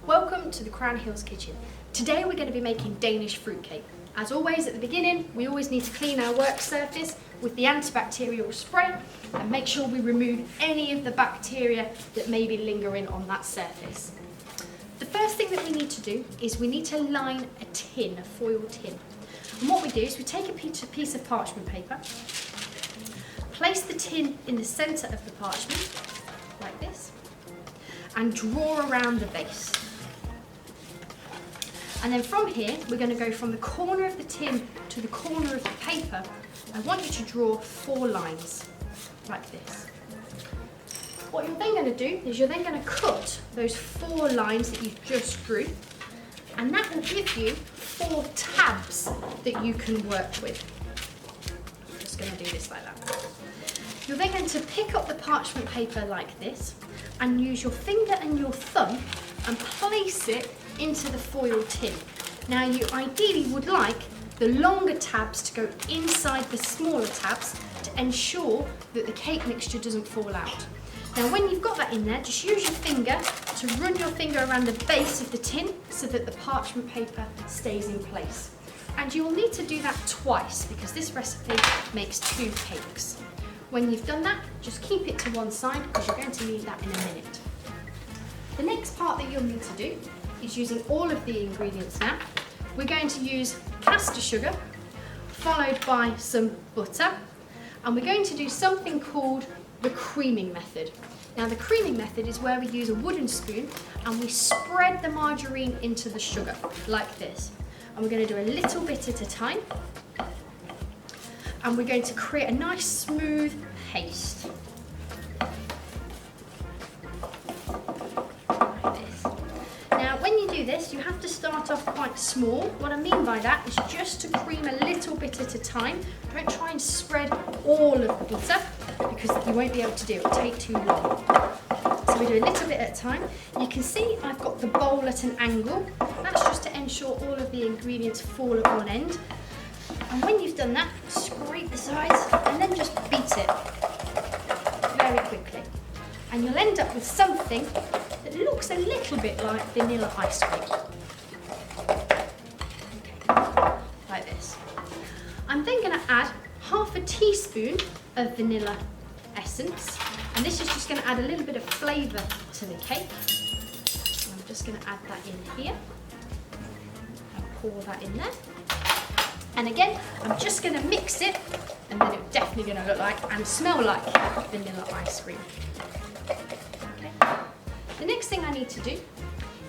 Welcome to the Crown Hills kitchen. Today we're going to be making Danish fruitcake. As always at the beginning, we always need to clean our work surface with the antibacterial spray and make sure we remove any of the bacteria that may be lingering on that surface. The first thing that we need to do is we need to line a tin, a foil tin. And what we do is we take a piece of parchment paper, place the tin in the centre of the parchment, like this, and draw around the base. And then from here, we're going to go from the corner of the tin to the corner of the paper. I want you to draw 4 lines, like this. What you're then going to do is you're then going to cut those 4 lines that you just drew, and that will give you 4 tabs that you can work with. I'm just going to do this like that. You're then going to pick up the parchment paper like this and use your finger and your thumb and place it into the foil tin. Now you ideally would like the longer tabs to go inside the smaller tabs to ensure that the cake mixture doesn't fall out. Now when you've got that in there, just use your finger to run your finger around the base of the tin so that the parchment paper stays in place. And you will need to do that twice because this recipe makes 2 cakes. When you've done that, just keep it to one side because you're going to need that in a minute. The next part that you'll need to do is using all of the ingredients now. We're going to use caster sugar, followed by some butter, and we're going to do something called the creaming method. Now the creaming method is where we use a wooden spoon and we spread the margarine into the sugar, like this. And we're going to do a little bit at a time. And we're going to create a nice smooth paste. Like this. Now when you do this, you have to start off quite small. What I mean by that is just to cream a little bit at a time. Don't try and spread all of the butter because you won't be able to do it. It'll take too long. So we do a little bit at a time. You can see I've got the bowl at an angle. That's just to ensure all of the ingredients fall at one end. And when you've done that, scrape the sides and then just beat it very quickly. And you'll end up with something that looks a little bit like vanilla ice cream. Okay, like this. I'm then going to add half a teaspoon of vanilla essence. And this is just going to add a little bit of flavour to the cake. And I'm just going to add that in here. And pour that in there. And again, I'm just going to mix it, and then it's definitely going to look like and smell like vanilla ice cream. Okay. The next thing I need to do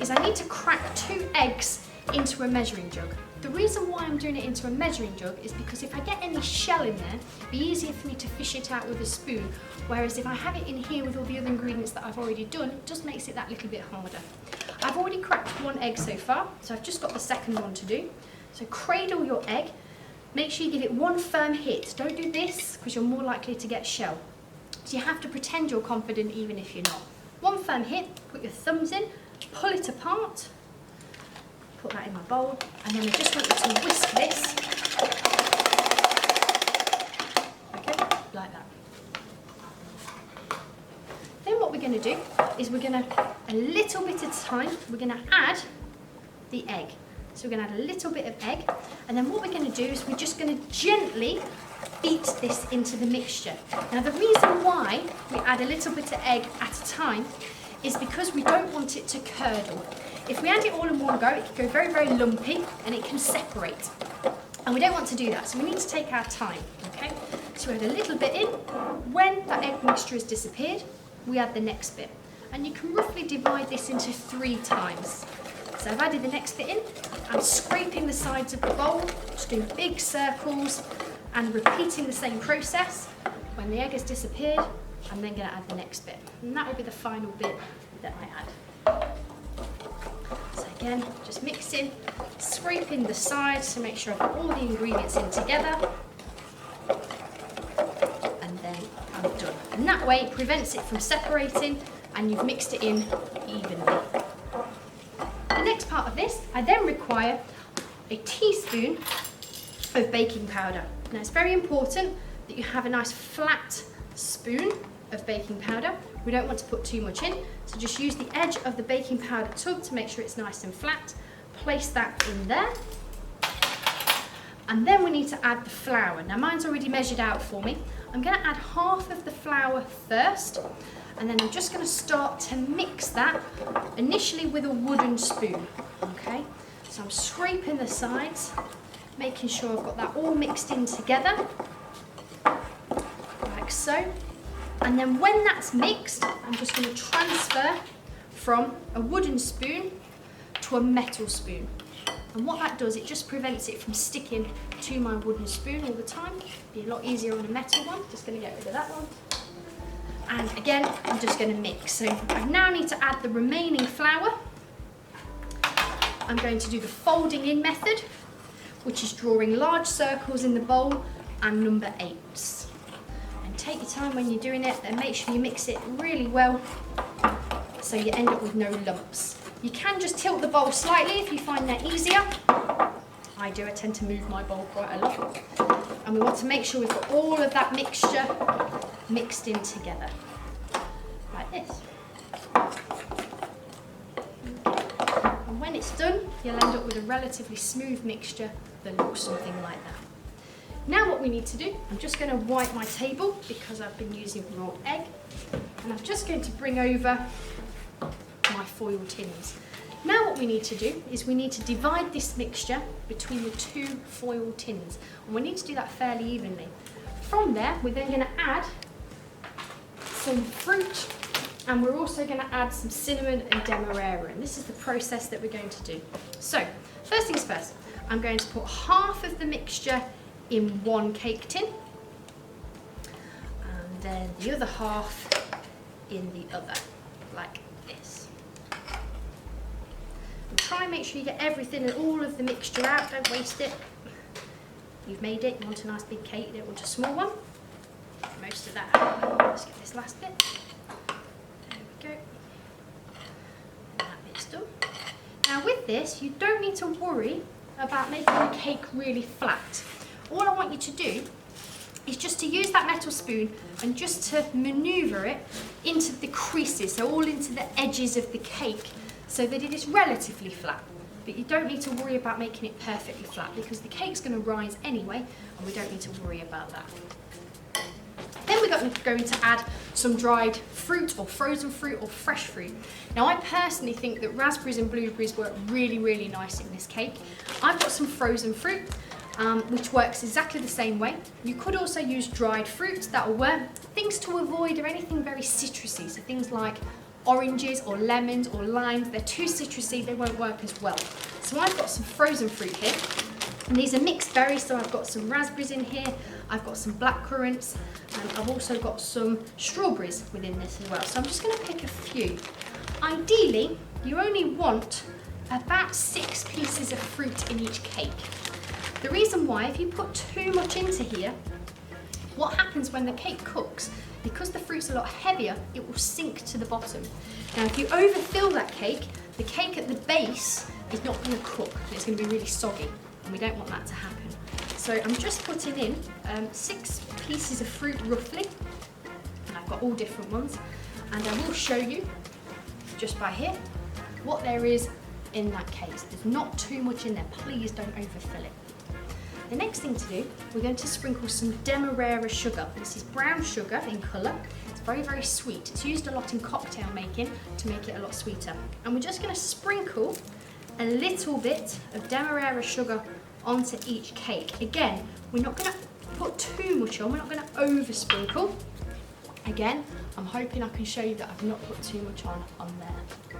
is I need to crack 2 eggs into a measuring jug. The reason why I'm doing it into a measuring jug is because if I get any shell in there, it'll be easier for me to fish it out with a spoon. Whereas if I have it in here with all the other ingredients that I've already done, it just makes it that little bit harder. I've already cracked 1 egg so far, so I've just got the second one to do. So cradle your egg, make sure you give it 1 firm hit. Don't do this because you're more likely to get shell. So you have to pretend you're confident even if you're not. 1 firm hit, put your thumbs in, pull it apart, put that in my bowl, and then I just want you to whisk this, okay, like that. Then what we're going to do is we're going to, a little bit at a time, we're going to add the egg. So we're going to add a little bit of egg, and then what we're going to do is we're just going to gently beat this into the mixture. Now the reason why we add a little bit of egg at a time is because we don't want it to curdle. If we add it all in one go, it can go very, very lumpy and it can separate. And we don't want to do that, so we need to take our time, okay? So we add a little bit in. When that egg mixture has disappeared, we add the next bit. And you can roughly divide this into 3 times. So I've added the next bit in. I'm scraping the sides of the bowl, just doing big circles and repeating the same process. When the egg has disappeared, I'm then going to add the next bit. And that will be the final bit that I add. So again, just mixing, scraping the sides to make sure I've got all the ingredients in together. And then I'm done. And that way it prevents it from separating and you've mixed it in evenly. The next part of this, I then require a teaspoon of baking powder. Now it's very important that you have a nice flat spoon of baking powder. We don't want to put too much in, so just use the edge of the baking powder tub to make sure it's nice and flat. Place that in there. And then we need to add the flour. Now mine's already measured out for me. I'm going to add half of the flour first, and then I'm just going to start to mix that initially with a wooden spoon. Okay, so I'm scraping the sides, making sure I've got that all mixed in together, like so. And then when that's mixed, I'm just going to transfer from a wooden spoon to a metal spoon. And what that does, it just prevents it from sticking to my wooden spoon all the time. Be a lot easier on a metal one. Just going to get rid of that one. And again, I'm just going to mix. So I now need to add the remaining flour. I'm going to do the folding in method, which is drawing large circles in the bowl and number 8s. And take your time when you're doing it, and make sure you mix it really well so you end up with no lumps. You can just tilt the bowl slightly if you find that easier. I do, I tend to move my bowl quite a lot. And we want to make sure we've got all of that mixture mixed in together, like this. And when it's done, you'll end up with a relatively smooth mixture that looks something like that. Now what we need to do, I'm just going to wipe my table because I've been using raw egg. And I'm just going to bring over my foil tins. Now what we need to do is we need to divide this mixture between the 2 foil tins, and we need to do that fairly evenly. From there, we're then going to add some fruit, and we're also going to add some cinnamon and demerara, and this is the process that we're going to do. So first things first, I'm going to put half of the mixture in one cake tin, and then the other half in the other, like this. Try and make sure you get everything and all of the mixture out, don't waste it. You've made it, you want a nice big cake, you don't want a small one. Get most of that out. Let's get this last bit. There we go. And that bit's done. Now with this, you don't need to worry about making the cake really flat. All I want you to do is just to use that metal spoon and just to manoeuvre it into the creases, so all into the edges of the cake, so that it is relatively flat. But you don't need to worry about making it perfectly flat because the cake's going to rise anyway, and we don't need to worry about that. Then we're going to add some dried fruit or frozen fruit or fresh fruit. Now I personally think that raspberries and blueberries work really, really nice in this cake. I've got some frozen fruit, which works exactly the same way. You could also use dried fruit, that will work. Things to avoid are anything very citrusy, so things like oranges or lemons or limes. They're too citrusy, they won't work as well. So I've got some frozen fruit here, and these are mixed berries, so I've got some raspberries in here, I've got some blackcurrants, and I've also got some strawberries within this as well. So I'm just going to pick a few. Ideally, you only want about 6 pieces of fruit in each cake. The reason why, if you put too much into here, what happens when the cake cooks, because the fruit's a lot heavier, it will sink to the bottom. Now if you overfill that cake, the cake at the base is not going to cook. It's going to be really soggy, and we don't want that to happen. So I'm just putting in 6 pieces of fruit roughly, and I've got all different ones, and I will show you just by here what there is in that cake. There's not too much in there, please don't overfill it. The next thing to do, we're going to sprinkle some demerara sugar. This is brown sugar in colour. It's very, very sweet. It's used a lot in cocktail making to make it a lot sweeter. And we're just going to sprinkle a little bit of demerara sugar onto each cake. Again, we're not going to put too much on. We're not going to over sprinkle. Again, I'm hoping I can show you that I've not put too much on there.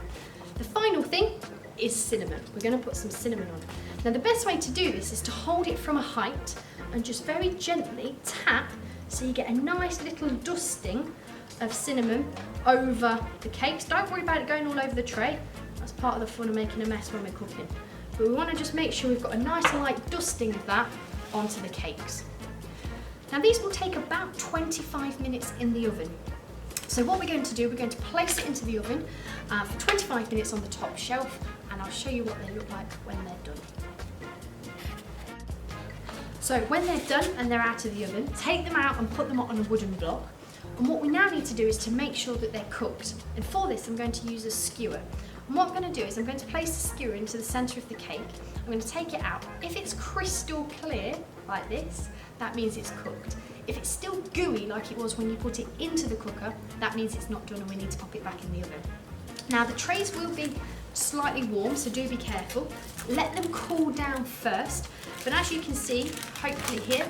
The final thing is cinnamon. We're going to put some cinnamon on. Now the best way to do this is to hold it from a height and just very gently tap so you get a nice little dusting of cinnamon over the cakes. Don't worry about it going all over the tray. That's part of the fun of making a mess when we're cooking. But we want to just make sure we've got a nice light dusting of that onto the cakes. Now these will take about 25 minutes in the oven. So what we're going to do, we're going to place it into the oven for 25 minutes on the top shelf, and I'll show you what they look like when they're done. So when they're done and they're out of the oven, take them out and put them on a wooden block. And what we now need to do is to make sure that they're cooked. And for this, I'm going to use a skewer. And what I'm going to do is I'm going to place the skewer into the centre of the cake. I'm going to take it out. If it's crystal clear, like this, that means it's cooked. If it's still gooey like it was when you put it into the cooker, that means it's not done and we need to pop it back in the oven. Now the trays will be slightly warm, so do be careful. Let them cool down first. But as you can see, hopefully here,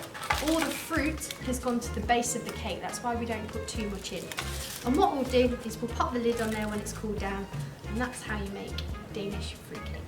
all the fruit has gone to the base of the cake. That's why we don't put too much in. And what we'll do is we'll pop the lid on there when it's cooled down, and that's how you make Danish fruit cake.